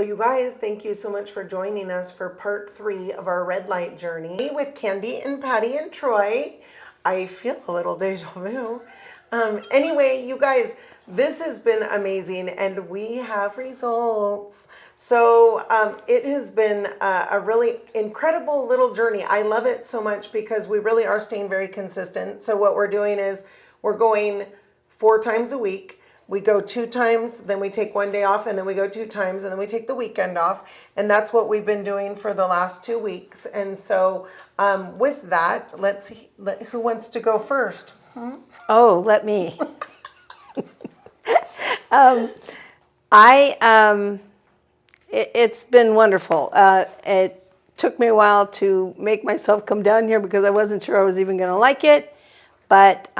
So you guys, thank you so much for joining us for part 3 of our red light journey with Candy and Patty and Troy. I feel a little deja vu. Anyway, you guys, this has been amazing and we have results. So it has been a really incredible little journey. I love it so much because we really are staying very consistent. So what we're doing is we're going 4 times a week. We go 2 times, then we take 1 day off, and then we go 2 times, and then we take the weekend off. And that's what we've been doing for the last 2 weeks. And so with that, let's see, who wants to go first? Oh, let me. It's been wonderful. It took me a while to make myself come down here because I wasn't sure I was even going to like it. But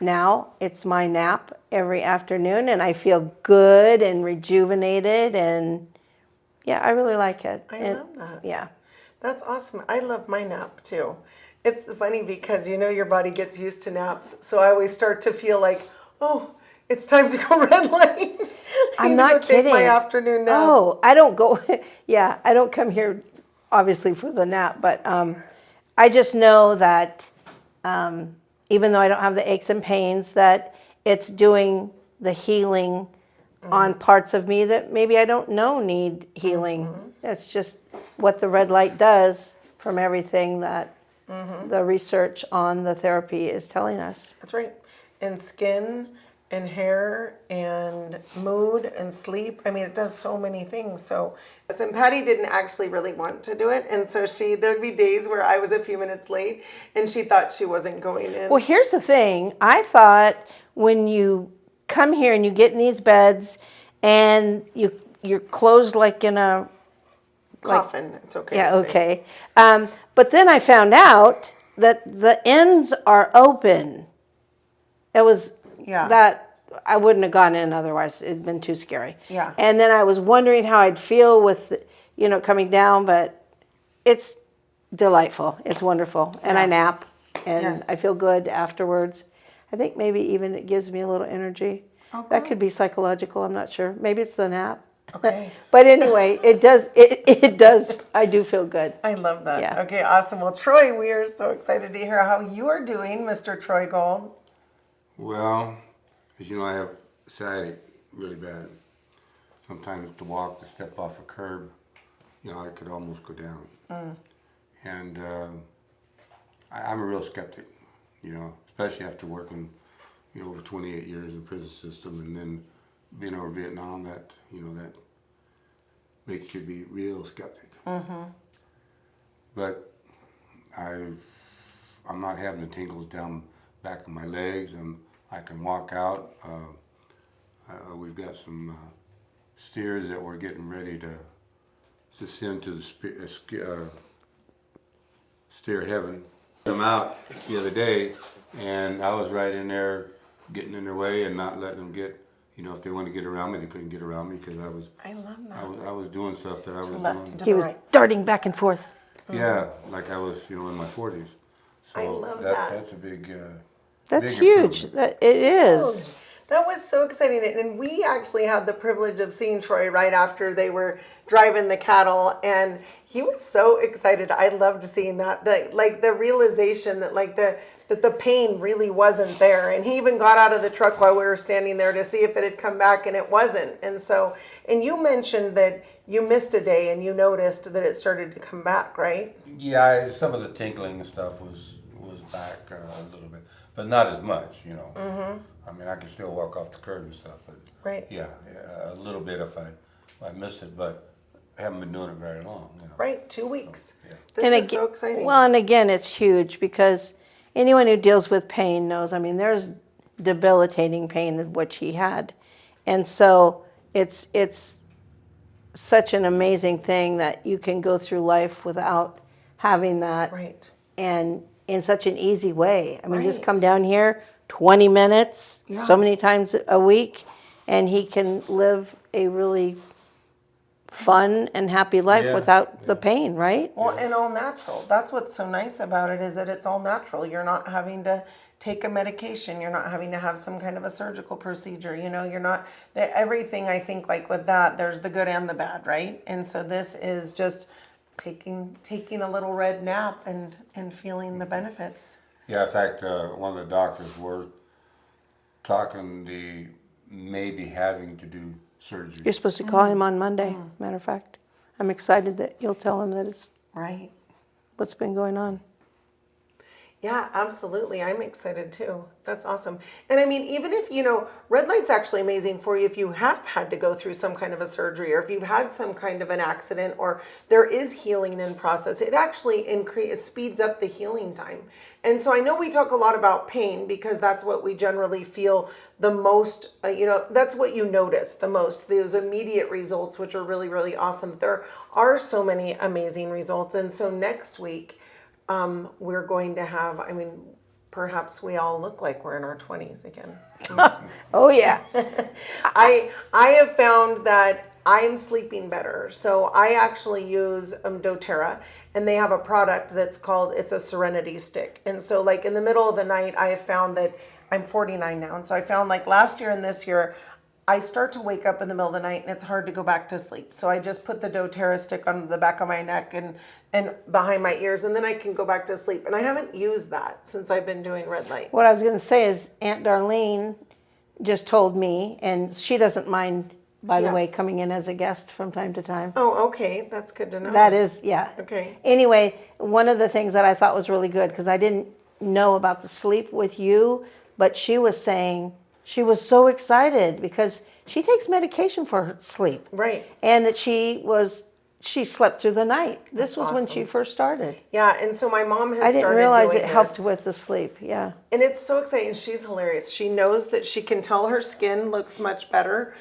now it's my nap every afternoon, and I feel good and rejuvenated, and yeah, I really like it. I love that. Yeah. That's awesome. I love my nap too. It's funny because you know your body gets used to naps, so I always start to feel like, oh, it's time to go red light. I'm not kidding. Take my afternoon nap. Oh, I don't go. Yeah, I don't come here obviously for the nap, but I just know that even though I don't have the aches and pains, that it's doing the healing on parts of me that maybe I don't know need healing. It's just what the red light does from everything that the research on the therapy is telling us. That's right. And skin and hair and mood and sleep. I mean, it does so many things. So, and Patty didn't actually really want to do it. And so there'd be days where I was a few minutes late and she thought she wasn't going in. Well, here's the thing. I thought when you come here and you get in these beds and you're closed like in a coffin. It's okay. Yeah, okay. But then I found out that the ends are open. It was that I wouldn't have gone in otherwise. It'd been too scary. Yeah. And then I was wondering how I'd feel with, coming down, but it's delightful. It's wonderful. And I nap, and I feel good afterwards. I think maybe even it gives me a little energy. Okay. That could be psychological. I'm not sure. Maybe it's the nap. Okay. But anyway, it does. It does. I do feel good. I love that. Yeah. Okay, awesome. Well, Troy, we are so excited to hear how you are doing, Mr. Troy Gold. Well, as you know, I have sciatic really bad. Sometimes to walk, to step off a curb, I could almost go down. And I'm a real skeptic, especially after working, over 28 years in the prison system and then being over Vietnam, that makes you be real skeptic. But I'm not having the tingles down back of my legs, and I can walk out. We've got some steers that we're getting ready to send to the steer heaven. I'm out the other day, and I was right in there getting in their way and not letting them get, if they wanted to get around me, they couldn't get around me because I love that. I was doing stuff that I was doing. He was darting back and forth. Yeah, like I was, in my 40s. So I love that. That's a big. That's big huge. It is. That was so exciting. And we actually had the privilege of seeing Troy right after they were driving the cattle. And he was so excited. I loved seeing that. The realization that that the pain really wasn't there. And he even got out of the truck while we were standing there to see if it had come back, and it wasn't. And you mentioned that you missed a day and you noticed that it started to come back, right? Yeah, some of the tingling and stuff was back a little bit, but not as much, I mean, I can still walk off the curb and stuff, but yeah, a little bit if I missed it, but I haven't been doing it very long. Right, 2 weeks. Yeah. This is so exciting. Well, and again, it's huge because anyone who deals with pain knows, there's debilitating pain, which he had. And so it's such an amazing thing that you can go through life without having that. Right. And in such an easy way. Just come down here, 20 minutes, so many times a week, and he can live a really fun and happy life Yeah, without the pain, right? Well, and all natural. That's what's so nice about it is that it's all natural. You're not having to take a medication. You're not having to have some kind of a surgical procedure. You know, you're not everything. I think like with that, there's the good and the bad, right? And so this is just taking a little red nap and feeling the benefits. Yeah, in fact, one of the doctors were talking the maybe having to do surgery. You're supposed to call him on Monday, matter of fact. I'm excited that you'll tell him that it's Right. what's been going on. Yeah, absolutely. I'm excited too. That's awesome. And I mean, even if, you know, red light's actually amazing for you if you have had to go through some kind of a surgery or if you've had some kind of an accident or there is healing in process, it actually it speeds up the healing time. And so I know we talk a lot about pain because that's what we generally feel the most, you know, that's what you notice the most, those immediate results, which are really, really awesome. But there are so many amazing results. And so next week, we're going to have, I mean, perhaps we all look like we're in our 20s again. Oh, yeah. I have found that I'm sleeping better. So I actually use doTERRA, and they have a product that's called, it's a Serenity Stick. And so like in the middle of the night, I have found that I'm 49 now. And so I found like last year and this year, I start to wake up in the middle of the night and it's hard to go back to sleep. So I just put the doTERRA stick on the back of my neck and behind my ears, and then I can go back to sleep. And I haven't used that since I've been doing red light. What I was going to say is Aunt Darlene just told me, and she doesn't mind, by the Yeah. way, coming in as a guest from time to time. Oh, okay. That's good to know. That is, yeah. Okay. Anyway, one of the things that I thought was really good, because I didn't know about the sleep with you, but she was saying she was so excited because she takes medication for her sleep. Right. And that she slept through the night. This was when awesome. she first started. Yeah, and so my mom has I didn't started realize doing it helped this. with the sleep. Yeah. And it's so exciting. She's hilarious. She knows that she can tell her skin looks much better.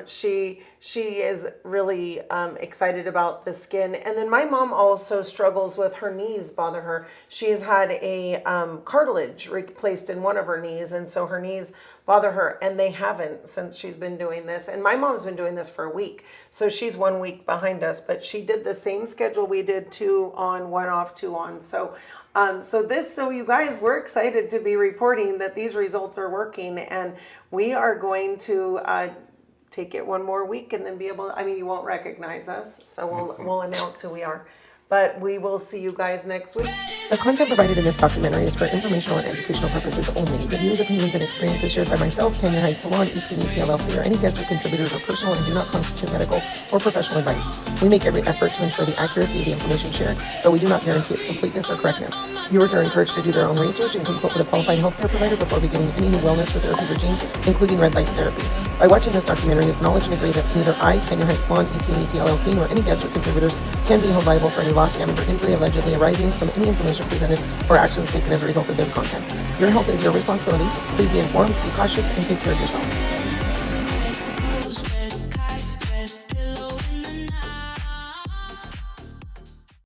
She is really excited about the skin. And then my mom also struggles with her knees bother her. She has had a cartilage replaced in one of her knees, and so her knees bother her, and they haven't since she's been doing this. And my mom's been doing this for a week, so she's 1 week behind us. But she did the same schedule we did, 2 on, 1 off, 2 on. So you guys, we're excited to be reporting that these results are working, and we are going to take it 1 more week and then be able to, I mean, you won't recognize us, so we'll announce who we are. But we will see you guys next week. The content provided in this documentary is for informational and educational purposes only. The views, opinions, and experiences shared by myself, Tan Yer Hide Salon, ETMT LLC, or any guests or contributors are personal and do not constitute medical or professional advice. We make every effort to ensure the accuracy of the information shared, but we do not guarantee its completeness or correctness. Viewers are encouraged to do their own research and consult with a qualified healthcare provider before beginning any new wellness or therapy regime, including red light therapy. By watching this documentary, you acknowledge and agree that neither I, Tan Yer Hide Salon, ETMT LLC, nor any guests or contributors can be held liable for any loss, damage, or injury allegedly arising from any information presented or actions taken as a result of this content. Your health is your responsibility. Please be informed, be cautious, and take care of yourself.